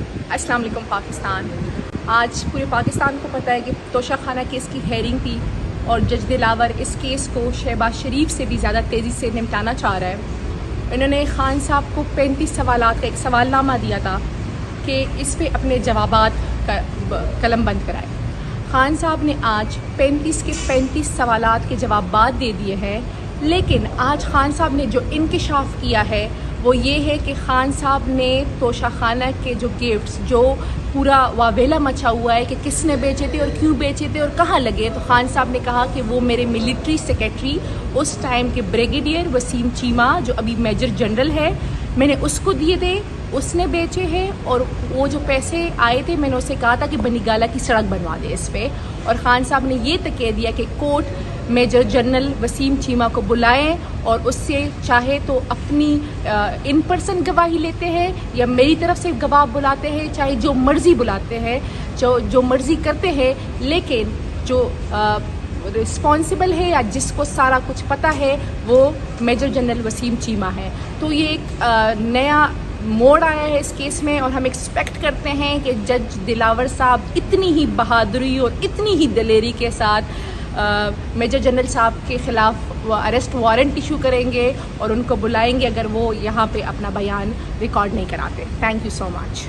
अस्सलाम वालेकुम पाकिस्तान। आज पूरे पाकिस्तान को पता है कि तोशाखाना केस की हेयरिंग थी और जज दिलावर इस केस को शहबाज शरीफ से भी ज़्यादा तेज़ी से निपटाना चाह रहा है। इन्होंने खान साहब को 35 सवालात का एक सवालनामा दिया था कि इस पे अपने जवाबात का कलम बंद कराए। खान साहब ने आज 35 के 35 सवालात के जवाबात दे दिए हैं, लेकिन आज खान साहब ने जो इंकिशाफ किया है वो ये है कि खान साहब ने तोशाखाना के जो गिफ्ट्स, जो पूरा वावेला मचा हुआ है कि किसने बेचे थे और क्यों बेचे थे और कहाँ लगे, तो खान साहब ने कहा कि वो मेरे मिलिट्री सेक्रेटरी उस टाइम के ब्रिगेडियर वसीम चीमा, जो अभी मेजर जनरल है, मैंने उसको दिए थे, उसने बेचे हैं। और वो जो पैसे आए थे मैंने उसे कहा था कि बनीगाला की सड़क बनवा दे इस पर। और खान साहब ने ये तक कह दिया कि court major general Waseem Cheema को बुलाएं और उससे चाहे तो अपनी इन पर्सन गवाही लेते हैं या मेरी तरफ से गवाह बुलाते हैं, चाहे जो मर्ज़ी बुलाते हैं, जो मर्ज़ी करते हैं, लेकिन जो रिस्पॉन्सिबल है या जिसको सारा कुछ पता है वो मेजर जनरल वसीम चीमा है। तो ये एक नया मोड़ आया है इस केस में और हम एक्सपेक्ट करते हैं कि जज दिलावर साहब इतनी ही बहादुरी और इतनी ही दलेरी के साथ मेजर जनरल साहब के ख़िलाफ़ अरेस्ट वारंट इशू करेंगे और उनको बुलाएंगे अगर वो यहाँ पे अपना बयान रिकॉर्ड नहीं कराते। Thank you so much.